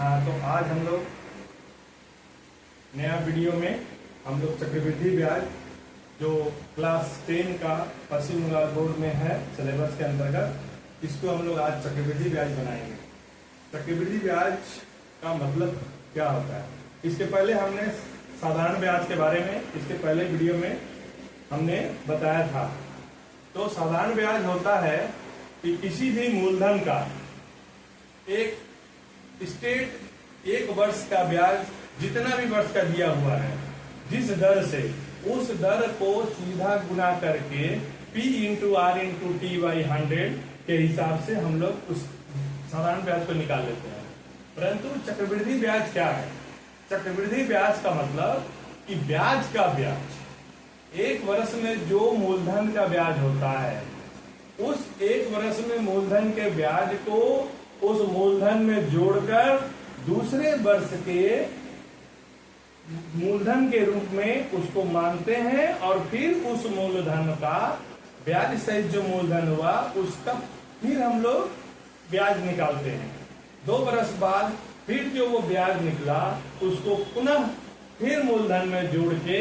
हाँ, तो आज हम लोग नया वीडियो में हम लोग चक्रवृद्धि ब्याज जो क्लास 10 का पश्चिम बंगाल बोर्ड में है सिलेबस के अंतर्गत, इसको हम लोग आज चक्रवृद्धि ब्याज बनाएंगे। चक्रवृद्धि ब्याज का मतलब क्या होता है? इसके पहले हमने साधारण ब्याज के बारे में इसके पहले वीडियो में हमने बताया था। तो साधारण ब्याज होता है कि किसी भी मूलधन का एक स्टेट एक वर्ष का ब्याज जितना भी वर्ष का दिया हुआ है, जिस दर से उस दर को सीधा गुना करके P into R into T/100 के हिसाब से हम लोग उस साधारण ब्याज को निकाल लेते हैं। परंतु चक्रवृद्धि ब्याज क्या है? चक्रवृद्धि ब्याज का मतलब कि ब्याज का ब्याज एक वर्ष में जो मूलधन का ब्याज होता है, उस एक वर्ष में मूलधन के ब्याज को उस मूलधन में जोड़कर दूसरे वर्ष के मूलधन के रूप में उसको मानते हैं और फिर उस मूलधन का ब्याज सहित जो मूलधन हुआ उसका फिर हम लोग ब्याज निकालते हैं। 2 वर्ष बाद फिर जो वो ब्याज निकला उसको पुनः फिर मूलधन में जोड़ के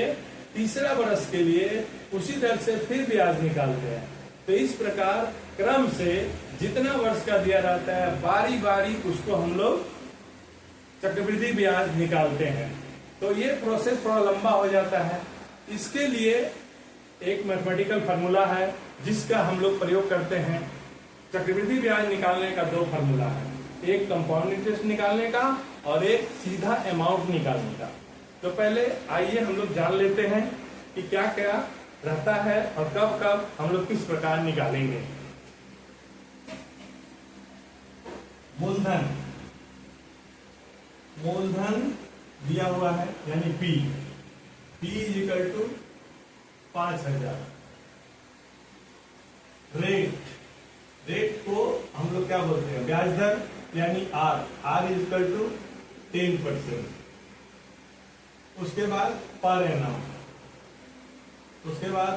तीसरा वर्ष के लिए उसी दर से फिर ब्याज निकालते हैं। तो इस प्रकार क्रम से जितना वर्ष का दिया रहता है बारी बारी उसको हम लोग चक्रवृद्धि ब्याज निकालते हैं। तो ये प्रोसेस थोड़ा लंबा हो जाता है। इसके लिए एक मैथमेटिकल फार्मूला है जिसका हम लोग प्रयोग करते हैं। चक्रवृद्धि ब्याज निकालने का 2 फार्मूला है, एक कंपाउंड इंटरेस्ट निकालने का और एक सीधा अमाउंट निकालने का। तो पहले आइए हम लोग जान लेते हैं कि क्या क्या रहता है और कब कब हम लोग किस प्रकार निकालेंगे। मूलधन दिया हुआ है यानी P = 5000। रेट को हम लोग क्या बोलते हैं? ब्याज दर यानी R = 10%। उसके बाद पर एनम, उसके बाद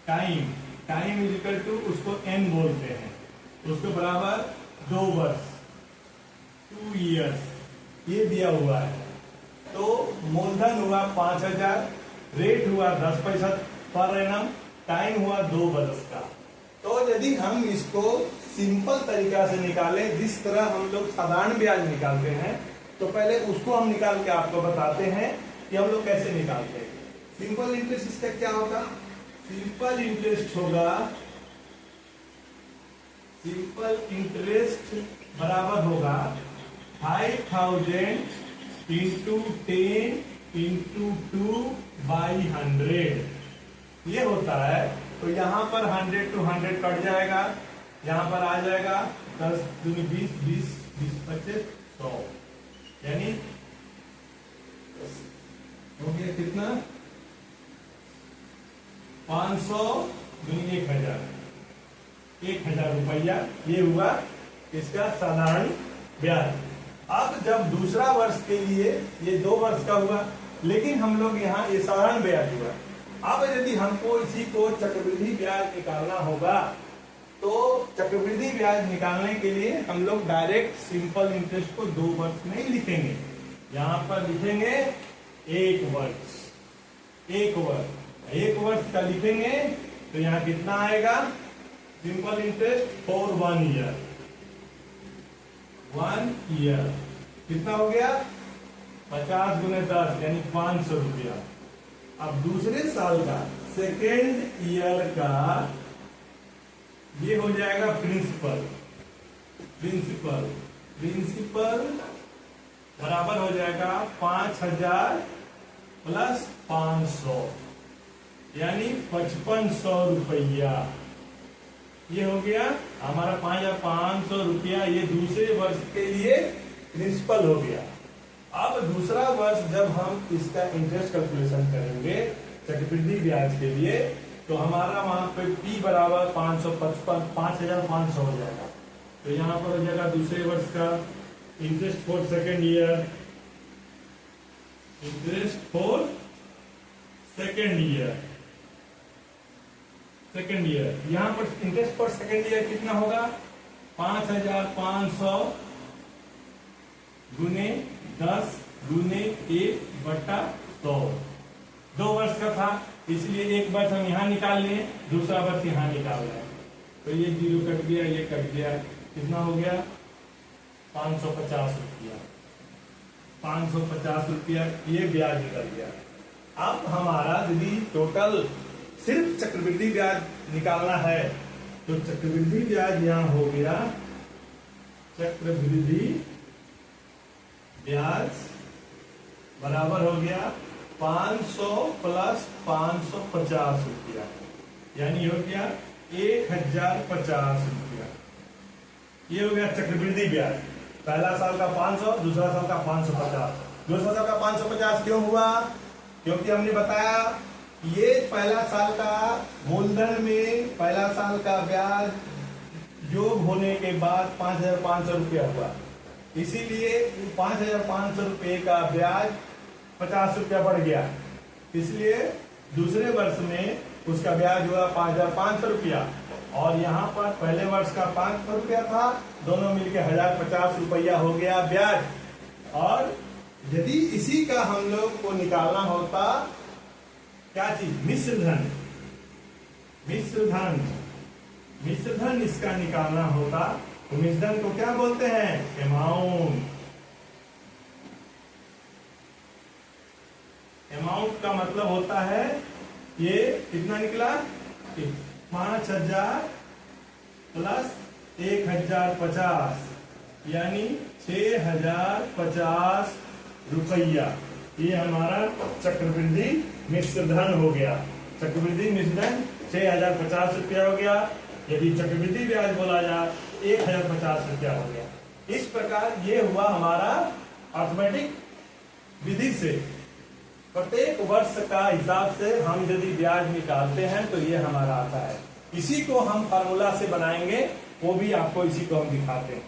टाइम = उसको N बोलते हैं, उसके बराबर 2 वर्ष 2 years ये दिया हुआ है। तो मूलधन हुआ 5000, रेट हुआ 10 पैसा पर एनम, टाइम हुआ 2 वर्ष का। तो यदि हम इसको सिंपल तरीका से निकालें जिस तरह हम लोग साधारण ब्याज निकालते हैं, तो पहले उसको हम निकाल के आपको बताते हैं कि हम लोग कैसे निकालते हैं। सिंपल इंटरेस्ट इसका क्या होगा? सिंपल इंटरेस्ट बराबर होगा 5000 इंटू 10 इंटू 2/100 ये होता है। तो यहाँ पर 100 to 100 कट जाएगा, यहाँ पर आ जाएगा 10 दूनी 20 20 20 25 100 यानी हो गया कितना? 500 दूनी 1000 रुपया। ये हुआ इसका साधारण ब्याज। अब जब दूसरा वर्ष के लिए ये 2 वर्ष का हुआ, लेकिन हम लोग यहाँ ये साधारण ब्याज हुआ। अब यदि हमको इसी को चक्रवृद्धि ब्याज निकालना होगा तो चक्रवृद्धि ब्याज निकालने के लिए हम लोग डायरेक्ट सिंपल इंटरेस्ट को 2 वर्ष में ही लिखेंगे। यहाँ पर लिखेंगे 1 वर्ष का लिखेंगे तो यहाँ कितना आएगा? सिंपल इंटरेस्ट फॉर 1 ईयर कितना हो गया? 50 × 10 यानी 500 रुपया। अब दूसरे साल का सेकेंड ईयर का ये हो जाएगा प्रिंसिपल बराबर हो जाएगा 5000 प्लस 500 यानी 5500 रुपया। ये हो गया हमारा 5500 रुपया। ये दूसरे वर्ष के लिए प्रिंसिपल हो गया। अब दूसरा वर्ष जब हम इसका इंटरेस्ट कैलकुलेशन करेंगे चक्रवृद्धि ब्याज के लिए, तो हमारा वहां पे P बराबर 5500 हो जाएगा। तो यहाँ पर हो जाएगा दूसरे वर्ष का इंटरेस्ट फॉर सेकेंड ईयर। यहाँ पर इंटरेस्ट फॉर सेकेंड ईयर कितना होगा? 5500 गुने 10 गुने 1/100। 2 वर्ष का था, इसलिए एक वर्ष हम यहाँ निकाल लिए, दूसरा वर्ष यहाँ निकाल रहे हैं। तो ये 0 कट गया, ये कट गया, कितना हो गया 550 रुपया। 550 रुपया ये ब्याज निकल गया। अब हमारा यदि टोटल सिर्फ चक्रवृद्धि ब्याज निकालना है तो चक्रवृद्धि ब्याज यहां हो गया, चक्रवृद्धि ब्याज बराबर हो गया 500 प्लस 550 रुपया, यानी हो गया 1050 रुपया। ये हो गया चक्रवृद्धि ब्याज। पहला साल का 500, दूसरा साल का 550। दूसरा साल का 550 क्यों हुआ? क्योंकि हमने बताया ये पहला साल का मूलधन में पहला साल का ब्याज योग होने के बाद 5,500 रुपया हुआ, इसीलिए 5,500 रुपये का ब्याज 50 रुपया बढ़ गया। इसलिए दूसरे वर्ष में उसका ब्याज हुआ 5,500 रुपया, और यहाँ पर पहले वर्ष का 500 रुपया था, दोनों मिलकर 1,050 रुपया हो गया ब्याज। और यदि इसी का हम लोग को निकालना होता क्या चीज, मिश्र धन, मिश्र धन, मिश्र धन इसका निकालना होता तो मिश्र धन को क्या बोलते हैं, अमाउंट। अमाउंट का मतलब होता है ये कितना निकला, 5,000 प्लस 1,050 यानी 6,050 रुपया। ये हमारा चक्रवृद्धि मिश्र धन हो गया। चक्रवृद्धि मिश्र धन 6,050 रुपया हो गया। यदि चक्रवृद्धि ब्याज बोला जाए 1,050 रुपया हो गया। इस प्रकार ये हुआ हमारा अर्थमेटिक विधि से प्रत्येक वर्ष का हिसाब से हम यदि ब्याज निकालते हैं तो ये हमारा आता है। इसी को हम फार्मूला से बनाएंगे, वो भी आपको इसी को हम दिखाते हैं।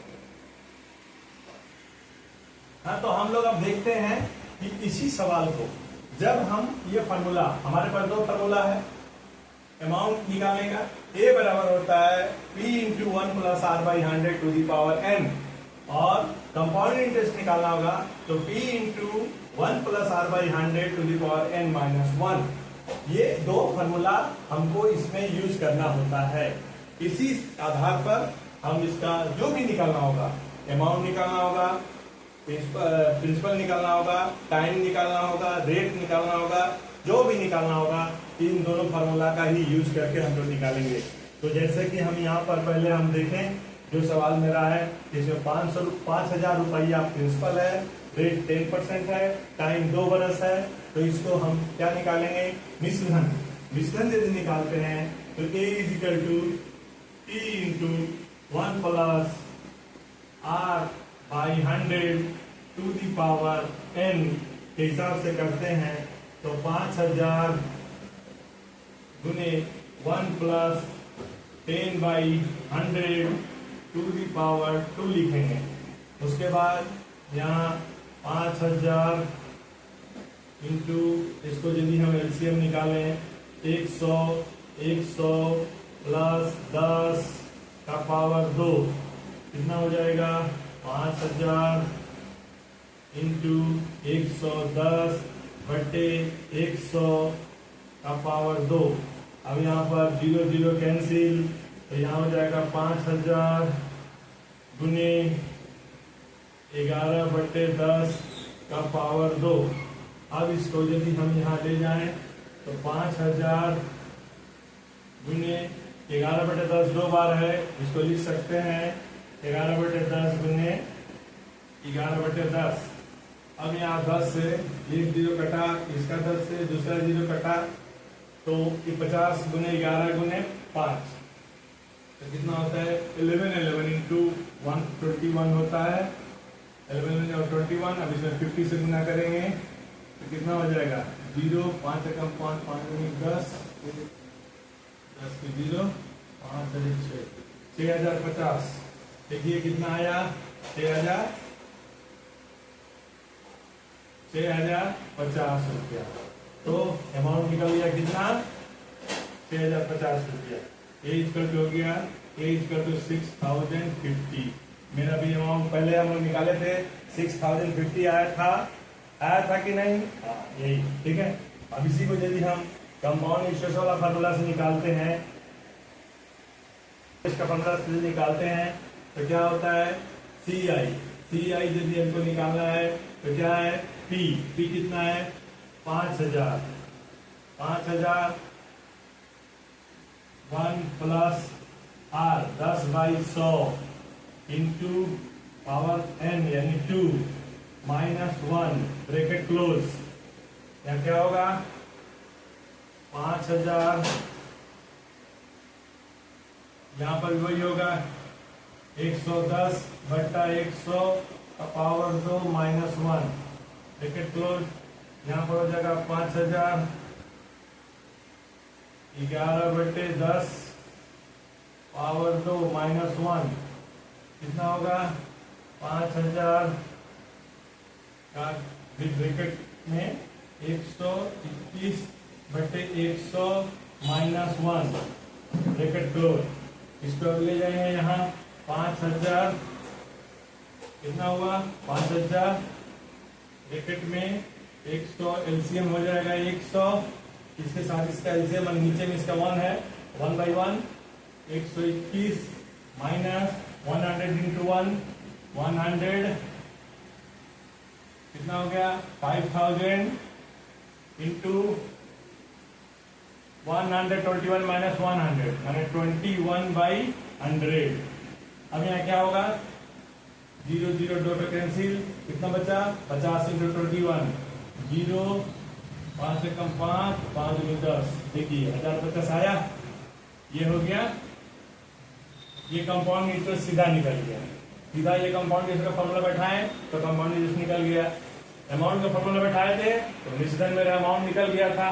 हाँ, तो हम लोग अब देखते हैं कि इसी सवाल को जब हम ये फार्मूला, हमारे पास 2 फार्मूला है अमाउंट निकालने का। ए बराबर होता है P into 1 plus R by 100 to the power n, और कंपाउंड इंटरेस्ट निकालना होगा तो P into 1 plus R by 100 to the power n minus 1। ये 2 फार्मूला हमको इसमें यूज करना होता है। इसी आधार पर हम इसका जो भी निकालना होगा, अमाउंट निकालना होगा, प्रिंसिपल निकालना होगा, टाइम निकालना होगा, रेट निकालना होगा, जो भी निकालना होगा, इन दोनों फार्मूला का ही यूज करके हम लोग निकालेंगे। तो जैसे कि हम यहाँ पर पहले हम देखें जो सवाल मेरा है, इसमें 5,000 रुपया प्रिंसिपल है, रेट 10% है, टाइम 2 वर्ष है, तो इसको हम क्या निकालेंगे, मिश्र धन। मिश्र धन यदि निकालते हैं तो A is equal to P into 1 plus R by 100 to the power n के हिसाब से करते हैं तो 5,000 गुने 1 plus 10 by 100 to the power 2 लिखेंगे। उसके बाद यहाँ 5,000 इंटू, इसको यदि हम एलसीएम निकालें 100 प्लस 10 का पावर 2 कितना हो जाएगा, 5,000 इंटू 110 बटे 100 का पावर 2। अब यहाँ पर 0 0 कैंसिल, तो यहाँ हो जाएगा 5,000 गुने 11 बटे 10 का पावर 2। अब इसको यदि हम यहाँ ले जाएं तो 5,000 गुने 11 बटे 10 2 बार है, इसको लिख सकते हैं 11 बटे 10 गुने 11 बटे 10। अब यहाँ 10 से एक 0 कटा, इसका 10 से दूसरा 0 कटा, तो ये 50 गुने 11 गुने 5, तो कितना होता है 11 इंटू 121 होता है। 11 और 21, अब इसमें 50 से गुना करेंगे तो कितना हो जाएगा 0, 5 एकम 5, 5 गुने 10, 10 के 0, 5 और 6, 6,050। देखिए कितना आया 6,050 रुपया। तो अमाउंट निकल गया कितना 6,050 रुपया। एज कट हो गया, एज कट 6,050 मेरा भी अमाउंट पहले हम लोग निकाले थे 6050 आया था कि नहीं? हाँ, यही ठीक है। अब इसी को यदि हम कंपाउंड इंटरेस्ट वाला फार्मूला से निकालते हैं, इसका फार्मूला से निकालते हैं तो क्या होता है? सी आई यदि हमको निकालना है तो क्या है? पी कितना है? 5000 1 plus R 10/100 into power n यानी 2 माइनस 1 ब्रैकेट क्लोज। यहाँ क्या होगा? 5000, यहाँ पर वही होगा 110/100 का पावर 2 माइनस 1 ब्रैकेट क्लोज। यहाँ पर हो जाएगा 5000 11/10 पावर 2 माइनस 1 कितना होगा? 5000 का ब्रैकेट में 121/100 माइनस 1 ब्रैकेट क्लोज। इसको अब ले जाएंगे यहाँ 5000 कितना हुआ? 5000 ब्रैकेट में 100 एलसीएम हो जाएगा 100, इसके साथ इसका एलसीएम नीचे में इसका 1 है 1/1 121 माइनस 100 इंटू 1 100 कितना हो गया? 5000 इंटू 121 माइनस 100 यानी 21/100। अब यहाँ क्या होगा? 0 0 2 पे कैंसिल, कितना बचा? 50 इंटू 21 0 5 से कम 5 5 में 10। देखिए 1050 आया, ये हो गया। ये कंपाउंड इंटरेस्ट सीधा निकल गया, सीधा ये कंपाउंड इंटरेस्ट का फॉर्मूला बैठाए तो कंपाउंड इंटरेस्ट निकल गया। अमाउंट का फॉर्मूला बैठाए थे तो निश्चित मेरा अमाउंट निकल गया था।